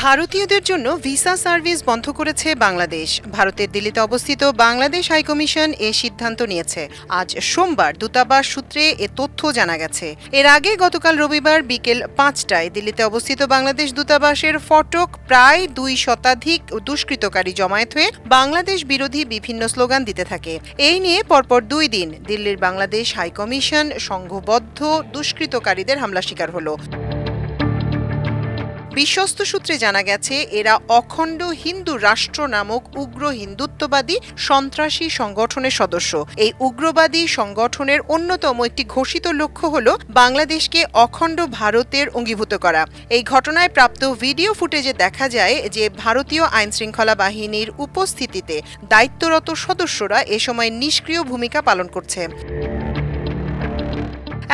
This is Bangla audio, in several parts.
ভারতীয়দের জন্য ভিসা সার্ভিস বন্ধ করেছে বাংলাদেশ। ভারতের দিল্লিতে অবস্থিত বাংলাদেশ হাইকমিশন এ সিদ্ধান্ত নিয়েছে। আজ সোমবার দূতাবাস সূত্রে এ তথ্য জানা গেছে। এর আগে গতকাল রবিবার বিকেল ৫টায় দিল্লিতে অবস্থিত বাংলাদেশ দূতাবাসের ফটক প্রায় ২ শতাধিক দুষ্কৃতকারী জমায়েত হয়ে বাংলাদেশ বিরোধী বিভিন্ন স্লোগান দিতে থাকে। এই নিয়ে পরপর ২ দিন দিল্লির বাংলাদেশ হাইকমিশন সংঘবদ্ধ দুষ্কৃতকারীদের হামলার শিকার হলো। বিশ্বস্ত সূত্রে জানা গেছে, এরা অখণ্ড হিন্দু রাষ্ট্র নামক উগ্র হিন্দুত্ববাদী সন্ত্রাসী সংগঠনের সদস্য। এই উগ্রবাদী সংগঠনের অন্যতম একটি ঘোষিত লক্ষ্য হল বাংলাদেশকে অখণ্ড ভারতের অঙ্গীভূত করা। এই ঘটনায় প্রাপ্ত ভিডিও ফুটেজে দেখা যায় যে ভারতীয় আইনশৃঙ্খলা বাহিনীর উপস্থিতিতে দায়িত্বরত সদস্যরা এ সময় নিষ্ক্রিয় ভূমিকা পালন করছে।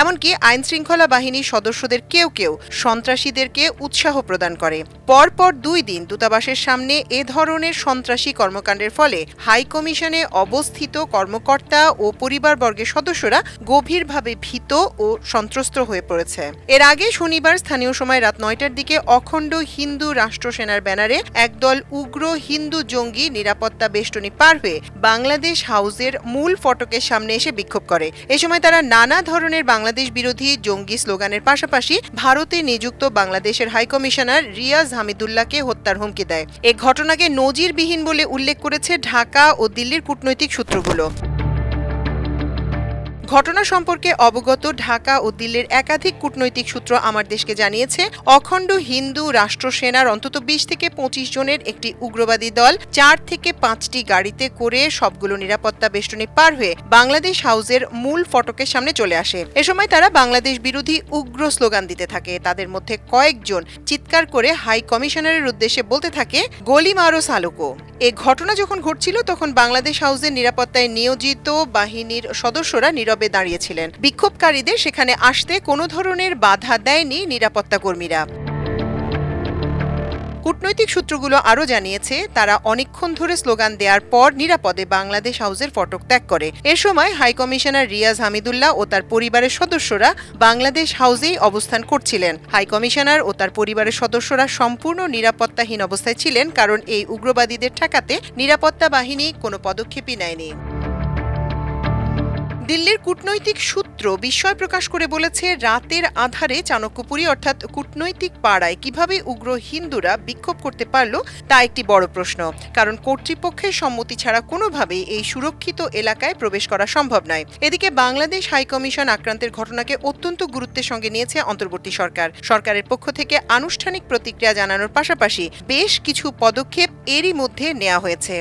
এমনকি আইনশৃঙ্খলা বাহিনীর সদস্যদের কেউ কেউ সন্ত্রাসীদেরকে উৎসাহ প্রদান করে। পরপর ২ দিন দূতাবাসের সামনে এ ধরনের সন্ত্রাসী কর্মকাণ্ডের ফলে হাইকমিশনে অবস্থিত কর্মকর্তা ও পরিবারবর্গের সদস্যরা গভীরভাবে ভীত ও সন্ত্রস্ত হয়ে পড়েছে। এর আগে শনিবার স্থানীয় সময় রাত ৯টার দিকে অখণ্ড হিন্দু রাষ্ট্র সেনার ব্যানারে একদল উগ্র হিন্দু জঙ্গি নিরাপত্তা বেষ্টনী পার হয়ে বাংলাদেশ হাউসের মূল ফটকের সামনে এসে বিক্ষোভ করে। এ সময় তারা নানা ধরনের বাংলাদেশ বিরোধী জঙ্গি স্লোগানের পাশাপাশি ভারতে নিযুক্ত বাংলাদেশের হাইকমিশনার রিয়াজ হামিদুল্লাহকে হত্যার হুমকি দেয়। এ ঘটনাকে নজিরবিহীন বলে উল্লেখ করেছে ঢাকা ও দিল্লির কূটনৈতিক সূত্রগুলো। ঘটনা সম্পর্কে অবগত ঢাকা ও দিল্লির একাধিক কূটনৈতিক সূত্র আমার দেশকে জানিয়েছে, অখণ্ড হিন্দু রাষ্ট্র সেনার অন্তত ২০ থেকে ২৫ জনের একটি উগ্রবাদী দল ৪ থেকে ৫টি গাড়িতে করে সবগুলো নিরাপত্তা বেষ্টনী পার হয়ে বাংলাদেশ হাউসের মূল ফটকের সামনে চলে আসে। এ সময় তারা বাংলাদেশ বিরোধী উগ্র স্লোগান দিতে থাকে। তাদের মধ্যে কয়েকজন চিৎকার করে হাই কমিশনারের উদ্দেশ্যে বলতে থাকে, গলি মারো সালুকো। এ ঘটনা যখন ঘটছিল তখন বাংলাদেশ হাউসের নিরাপত্তায় নিয়োজিত বাহিনীর সদস্যরা নীরবে দাঁড়িয়েছিলেন। বিক্ষোভকারীদের সেখানে আসতে কোনো ধরনের বাধা দেয়নি নিরাপত্তা কর্মীরা। কূটনৈতিক সূত্রগুলো আরও জানিয়েছে, তারা অনেকক্ষণ ধরে স্লোগান দেওয়ার পর নিরাপদে বাংলাদেশ হাউসের ফটক ত্যাগ করে। এ সময় হাইকমিশনার রিয়াজ হামিদুল্লাহ ও তার পরিবারের সদস্যরা বাংলাদেশ হাউসেই অবস্থান করছিলেন। হাইকমিশনার ও তার পরিবারের সদস্যরা সম্পূর্ণ নিরাপত্তাহীন অবস্থায় ছিলেন, কারণ এই উগ্রবাদীদের ঠেকাতে নিরাপত্তা বাহিনী কোনো পদক্ষেপই নেয়নি। দিল্লির কূটনৈতিক সূত্র বিস্ময় প্রকাশ করে বলেছে, রাতের আধারে চাণক্যপুরী অর্থাৎ কূটনৈতিক পাড়ায় কিভাবে উগ্র হিন্দুরা বিক্ষোভ করতে পারল তা একটি বড় প্রশ্ন। কারণ কর্তৃপক্ষের সম্মতি ছাড়া কোনোভাবেই এই সুরক্ষিত এলাকায় প্রবেশ করা সম্ভব নয়। এদিকে বাংলাদেশ হাইকমিশন আক্রান্তের ঘটনাকে অত্যন্ত গুরুত্বের সঙ্গে নিয়েছে অন্তর্বর্তী সরকার। সরকারের পক্ষ থেকে আনুষ্ঠানিক প্রতিক্রিয়া জানানোর পাশাপাশি বেশ কিছু পদক্ষেপ এরই মধ্যে নেওয়া হয়েছে।